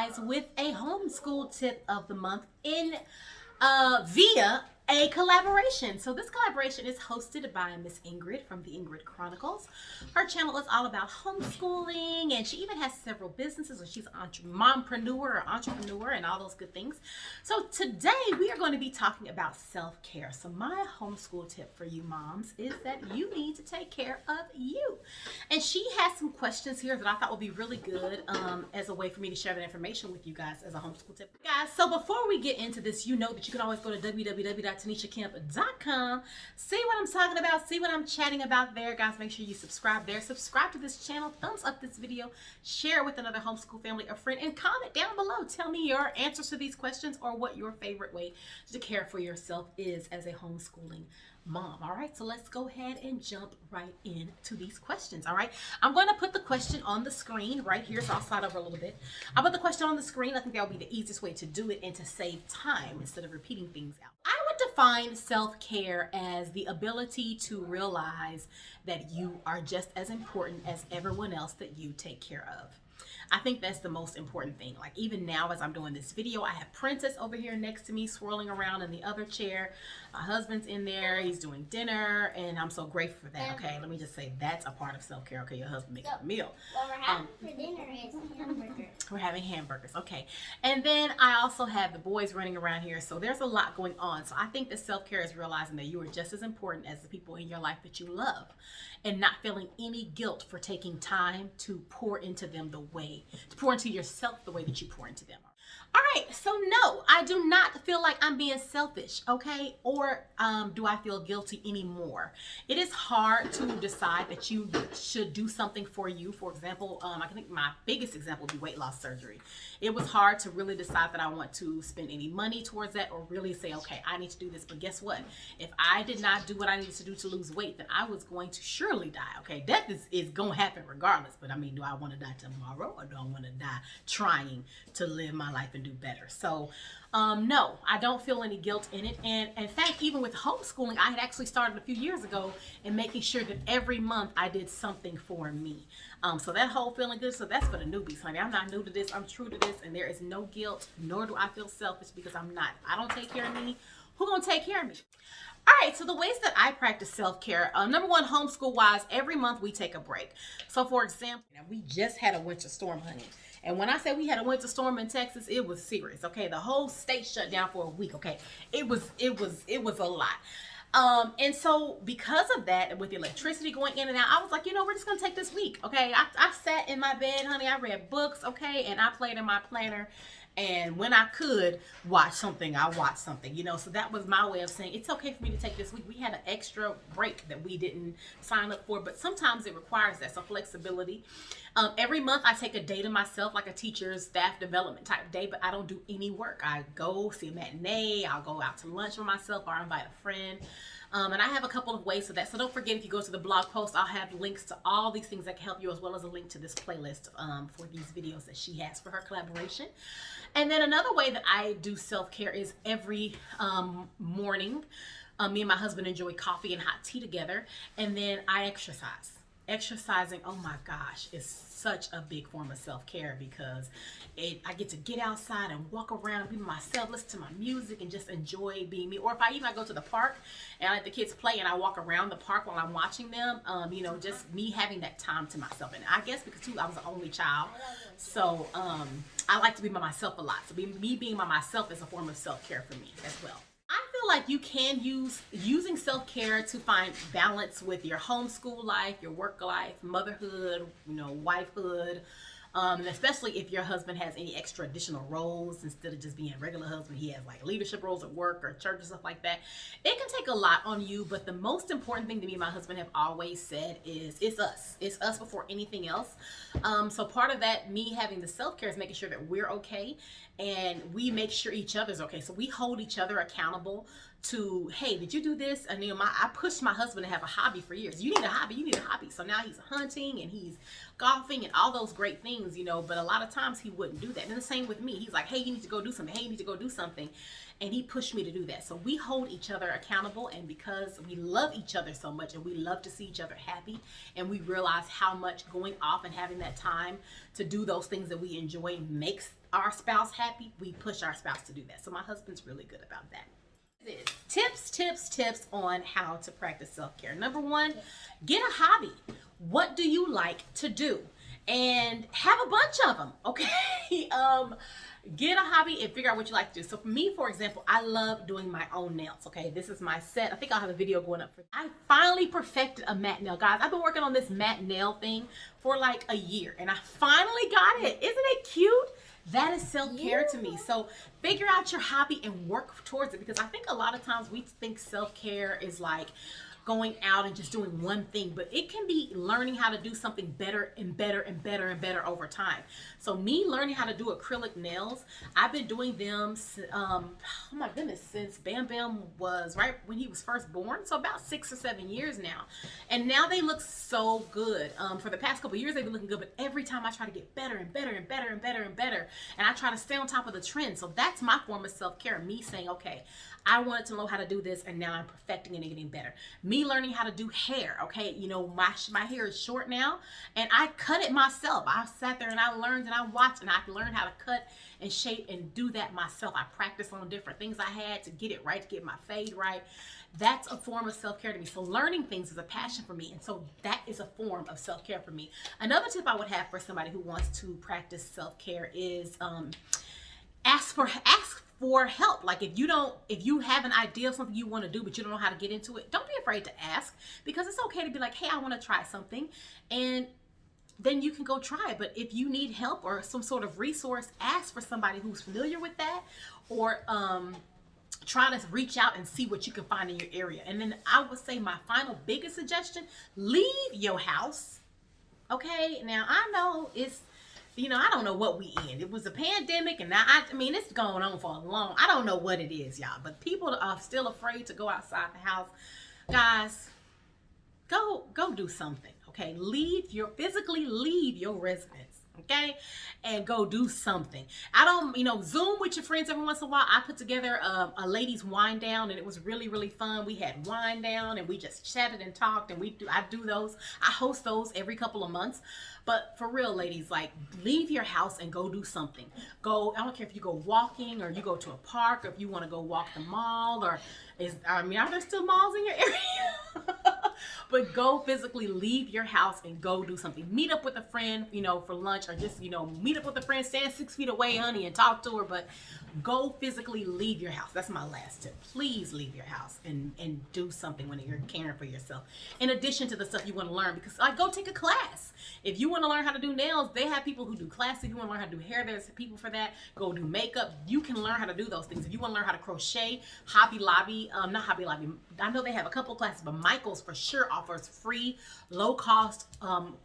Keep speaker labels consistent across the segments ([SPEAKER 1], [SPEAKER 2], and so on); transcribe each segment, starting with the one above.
[SPEAKER 1] guys with a homeschool tip of the month in via a collaboration. So this collaboration is hosted by Miss Ingrid from the Ingrid Chronicles. Her channel is all about homeschooling, and she even has several businesses, and she's an mompreneur or entrepreneur and all those good things. So today we are going to be talking about self-care. So my homeschool tip for you moms is that you need to take care of you. And she has some questions here that I thought would be really good as a way for me to share that information with you guys as a homeschool tip. Guys, so before we get into this, you know that you can always go to www.tanishacamp.com, see what I'm talking about, see what I'm chatting about there. Guys, make sure you subscribe there. Subscribe to this channel, thumbs up this video, share it with another homeschool family or friend, and comment down below. Tell me your answers to these questions or what your favorite way to care for yourself is as a homeschooling mom. All right, so let's go ahead and jump right into these questions. All right, I'm going to put the question on the screen right here, so I'll slide over a little bit. I'll put the question on the screen. I think that would be the easiest way to do it and to save time instead of repeating things out. I would define self-care as the ability to realize that you are just as important as everyone else that you take care of. I think that's the most important thing. Like even now as I'm doing this video, I have Princess over here next to me swirling around in the other chair. My husband's in there, he's doing dinner, and I'm so grateful for that. Okay, let me just say that's a part of self-care. Okay, your husband makes a meal.
[SPEAKER 2] What we're having for dinner is hamburgers.
[SPEAKER 1] We're having hamburgers, okay. And then I also have the boys running around here, so there's a lot going on. So I think that self-care is realizing that you are just as important as the people in your life that you love, and not feeling any guilt for taking time to pour into them to pour into yourself the way that you pour into them. All right, so no, I do not feel like I'm being selfish, okay? Or do I feel guilty anymore? It is hard to decide that you should do something for you. For example, I think my biggest example would be weight loss surgery. It was hard to really decide that I want to spend any money towards that or really say, okay, I need to do this. But guess what? If I did not do what I needed to do to lose weight, then I was going to surely die, okay? Death is going to happen regardless. But I mean, do I want to die tomorrow or do I want to die trying to live my life and do better? So no, I don't feel any guilt in it. And in fact, even with homeschooling, I had actually started a few years ago in making sure that every month I did something for me. So that whole feeling good, so that's for the newbies, honey. I'm not new to this, I'm true to this, and there is no guilt, nor do I feel selfish because I'm not. If I don't take care of me, who gonna take care of me? All right, so the ways that I practice self-care, number one, homeschool-wise, every month we take a break. So for example, we just had a winter storm, honey. And when I say we had a winter storm in Texas, it was serious, okay? The whole state shut down for a week, okay? It was a lot. And so because of that, with the electricity going in and out, I was like, you know, we're just gonna take this week, okay? I sat in my bed, honey, I read books, okay? And I played in my planner. And when I could watch something, I watched something, you know. So that was my way of saying it's okay for me to take this week. We had an extra break that we didn't sign up for, but sometimes it requires that, so flexibility. Every month I take a day to myself, like a teacher's staff development type day, but I don't do any work. I go see a matinee, I'll go out to lunch with myself, or I invite a friend. And I have a couple of ways for that. So don't forget, if you go to the blog post, I'll have links to all these things that can help you, as well as a link to this playlist for these videos that she has for her collaboration. And then another way that I do self-care is every morning, me and my husband enjoy coffee and hot tea together. And then I exercise. Exercising, oh my gosh, is such a big form of self-care because I get to get outside and walk around, be myself, listen to my music, and just enjoy being me. Or if I go to the park and I let the kids play and I walk around the park while I'm watching them, you know, just me having that time to myself. And I guess because too, I was the only child, so I like to be by myself a lot. So me being by myself is a form of self-care for me as well. I feel like you can using self-care to find balance with your homeschool life, your work life, motherhood, you know, wifehood, and especially if your husband has any extra additional roles instead of just being a regular husband. He has like leadership roles at work or church and stuff like that. It can take a lot on you, but the most important thing to me and my husband have always said is it's us. It's us before anything else. So part of that, me having the self-care, is making sure that we're okay and we make sure each other's okay. So we hold each other accountable to, hey, did you do this? And you know, I pushed my husband to have a hobby for years. You need a hobby, you need a hobby. So now he's hunting and he's golfing and all those great things, you know, but a lot of times he wouldn't do that. And the same with me. He's like, hey, you need to go do something. Hey, you need to go do something. And he pushed me to do that. So we hold each other accountable, and because we love each other so much and we love to see each other happy, and we realize how much going off and having that time to do those things that we enjoy makes our spouse happy, we push our spouse to do that. So my husband's really good about that. Tips on how to practice self-care. Number one, get a hobby. What do you like to do? And have a bunch of them, okay? Get a hobby and figure out what you like to do. So for me, for example, I love doing my own nails, okay? This is my set. I think I'll have a video going up for I finally perfected a matte nail. Guys, I've been working on this matte nail thing for like a year, and I finally got it. Isn't it cute? That is self-care to me. So figure out your hobby and work towards it, because I think a lot of times we think self-care is like going out and just doing one thing, but it can be learning how to do something better and better and better and better over time. So me learning how to do acrylic nails, I've been doing them, oh my goodness, since Bam Bam was right when he was first born. So about 6 or 7 years now. And now they look so good. For the past couple of years, they've been looking good, but every time I try to get better and better and better and better and better, and I try to stay on top of the trend. So that's my form of self-care. Me saying, okay, I wanted to know how to do this, and now I'm perfecting it and getting better. Me learning how to do hair, okay? You know, my hair is short now, and I cut it myself. I sat there and I learned and I watched, and I learned how to cut and shape and do that myself. I practiced on different things I had to get it right, to get my fade right. That's a form of self-care to me. So learning things is a passion for me, and so that is a form of self-care for me. Another tip I would have for somebody who wants to practice self-care is ask for help. Like if you have an idea of something you want to do but you don't know how to get into it, don't be afraid to ask, because it's okay to be like, hey, I want to try something, and then you can go try it. But if you need help or some sort of resource, ask for somebody who's familiar with that, or try to reach out and see what you can find in your area. And then I would say my final biggest suggestion, leave your house. Okay, now I know it's, you know, I don't know what we in. It was a pandemic, and now I mean, it's going on for a long, I don't know what it is, y'all, but people are still afraid to go outside the house. Guys, go do something, okay? Physically leave your residence, okay? And go do something. I don't, you know, Zoom with your friends every once in a while. I put together a ladies wind down, and it was really, really fun. We had wind down, and we just chatted and talked, and I do those. I host those every couple of months. But for real, ladies, like, leave your house and go do something. Go, I don't care if you go walking or you go to a park, or if you want to go walk the mall, or are there still malls in your area? But go physically leave your house and go do something. Meet up with a friend, you know, for lunch, or just, you know, meet up with a friend, stand 6 feet away, honey, and talk to her. But go physically leave your house. That's my last tip. Please leave your house and do something when you're caring for yourself. In addition to the stuff you want to learn, because like, go take a class. If you want to learn how to do nails, they have people who do classes. If you want to learn how to do hair, there's people for that. Go do makeup. You can learn how to do those things. If you want to learn how to crochet, Hobby Lobby, not Hobby Lobby, I know they have a couple classes, but Michael's for sure offers free, low cost,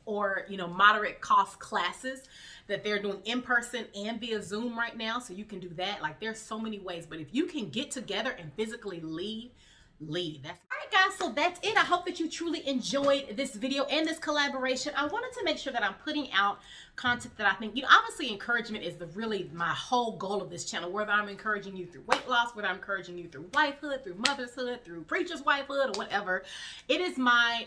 [SPEAKER 1] or, you know, moderate cost classes that they're doing in person and via Zoom right now. So you can do that. Like, there's so many ways, but if you can get together and physically leave. That's all right, guys. So that's it. I hope that you truly enjoyed this video and this collaboration. I wanted to make sure that I'm putting out content that I think, you know, obviously encouragement is really my whole goal of this channel, whether I'm encouraging you through weight loss, whether I'm encouraging you through wifehood, through motherhood, through preacher's wifehood, or whatever. It is my,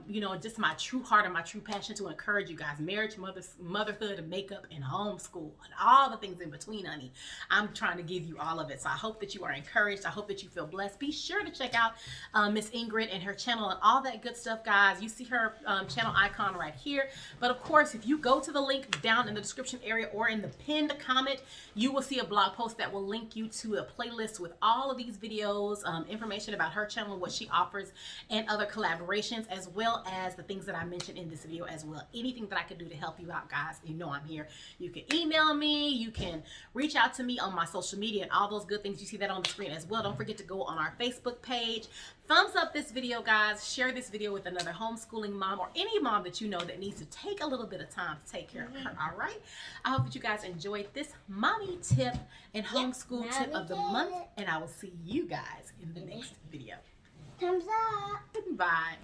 [SPEAKER 1] you know, just my true heart and my true passion to encourage you guys. Marriage, motherhood, and makeup, and homeschool, and all the things in between, honey. I'm trying to give you all of it. So I hope that you are encouraged. I hope that you feel blessed. Be sure to check out Miss Ingrid and her channel and all that good stuff, guys. You see her channel icon right here. But of course, if you go to the link down in the description area or in the pinned comment, you will see a blog post that will link you to a playlist with all of these videos, information about her channel, what she offers, and other collaborations, as well as the things that I mentioned in this video as well. Anything that I could do to help you out, guys, you know I'm here. You can email me, you can reach out to me on my social media, and all those good things. You see that on the screen as well. Don't forget to go on our Facebook page. Thumbs up this video, guys. Share this video with another homeschooling mom, or any mom that you know that needs to take a little bit of time to take care of her. All right, I hope that you guys enjoyed this mommy tip and homeschool tip of the month, and I will see you guys in the next video.
[SPEAKER 2] Thumbs up.
[SPEAKER 1] Bye.